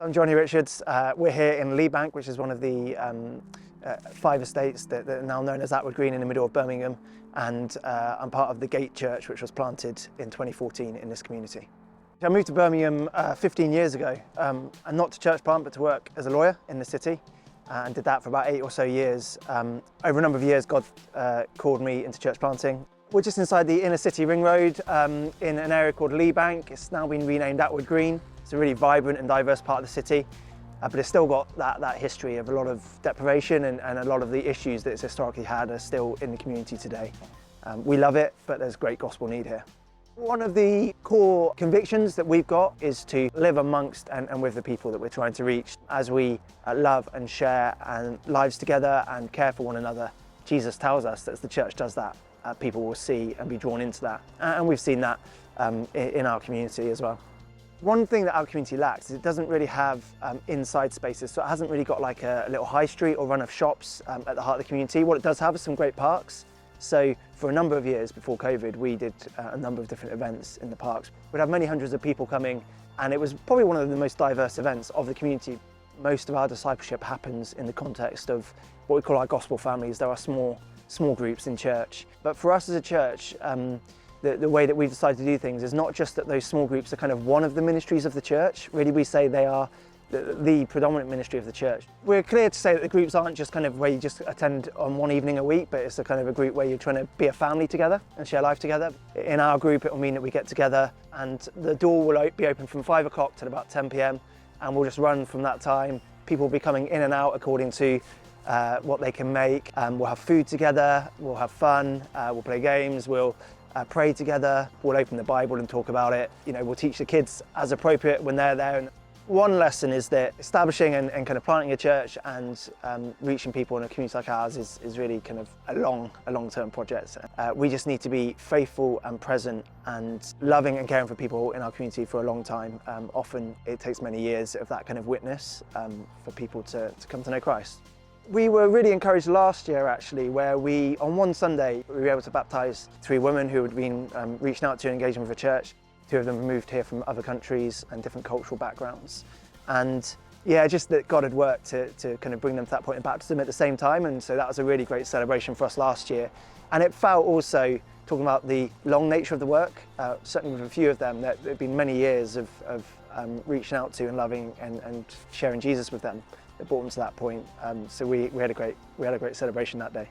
I'm Jonny Richards. We're here in Leebank, which is one of the 5 estates that are now known as Atwood Green in the middle of Birmingham, and I'm part of the Gate Church, which was planted in 2014 in this community. I moved to Birmingham 15 years ago, and not to church plant, but to work as a lawyer in the city, and did that for about 8 or so years. Over a number of years, God called me into church planting. We're just inside the inner city ring road in an area called Leebank. It's now been renamed Atwood Green. It's a really vibrant and diverse part of the city, but it's still got that history of a lot of deprivation and a lot of the issues that it's historically had are still in the community today. We love it, but there's great gospel need here. One of the core convictions that we've got is to live amongst and with the people that we're trying to reach. As we love and share lives together and care for one another, Jesus tells us that as the church does that, people will see and be drawn into that. And we've seen that in our community as well. One thing that our community lacks is it doesn't really have inside spaces, so it hasn't really got like a little high street or run of shops at the heart of the community. What it does have is some great parks. So for a number of years before COVID, we did a number of different events in the parks. We'd have many hundreds of people coming, and it was probably one of the most diverse events of the community. Most of our discipleship happens in the context of what we call our gospel families. There are small groups in church. But for us as a church, the way that we've decided to do things is not just that those small groups are kind of one of the ministries of the church. Really, we say they are the predominant ministry of the church. We're clear to say that the groups aren't just kind of where you just attend on one evening a week, but it's a kind of a group where you're trying to be a family together and share life together. In our group, it will mean that we get together and the door will be open from 5 o'clock till about 10 p.m. and we'll just run from that time. People will be coming in and out according to what they can make. We'll have food together, we'll have fun, we'll play games, we'll pray together, we'll open the Bible and talk about it. You know, we'll teach the kids as appropriate when they're there. And one lesson is that establishing and kind of planting a church and reaching people in a community like ours is really kind of a long-term project. We just need to be faithful and present and loving and caring for people in our community for a long time. Often it takes many years of that kind of witness for people to come to know Christ. We were really encouraged last year actually, where on one Sunday we were able to baptise 3 women who had been reaching out to and engaging with a church. 2 of them moved here from other countries and different cultural backgrounds. And yeah, just that God had worked to kind of bring them to that point in baptism at the same time. And so that was a really great celebration for us last year. And it felt also, talking about the long nature of the work, certainly with a few of them, that there had been many years of reaching out to and loving and sharing Jesus with them that brought them to that point. So we had a great celebration that day.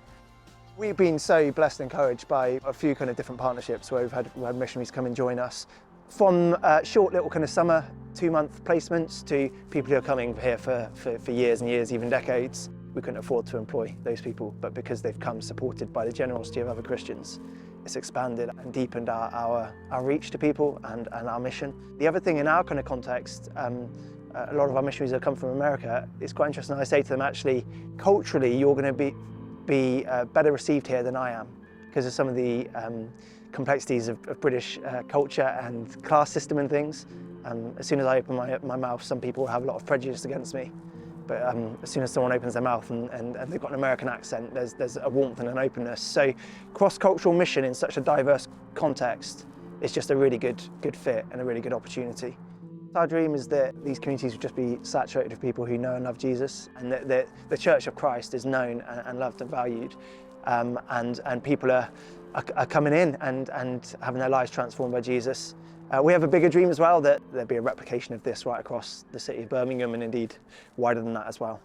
We've been so blessed and encouraged by a few kind of different partnerships where we've had missionaries come and join us. From short little kind of summer 2-month placements to people who are coming here for years and years, even decades. We couldn't afford to employ those people, but because they've come supported by the generosity of other Christians, it's expanded and deepened our reach to people and our mission. The other thing in our kind of context, a lot of our missionaries that come from America, it's quite interesting. I say to them, actually, culturally, you're going to be better received here than I am because of some of the complexities of British culture and class system and things. As soon as I open my mouth, some people have a lot of prejudice against me. But as soon as someone opens their mouth and they've got an American accent, there's a warmth and an openness. So cross-cultural mission in such a diverse context is just a really good fit and a really good opportunity. Our dream is that these communities would just be saturated with people who know and love Jesus, and that the Church of Christ is known and loved and valued, and people are coming in and having their lives transformed by Jesus. We have a bigger dream as well, that there'd be a replication of this right across the city of Birmingham and indeed wider than that as well.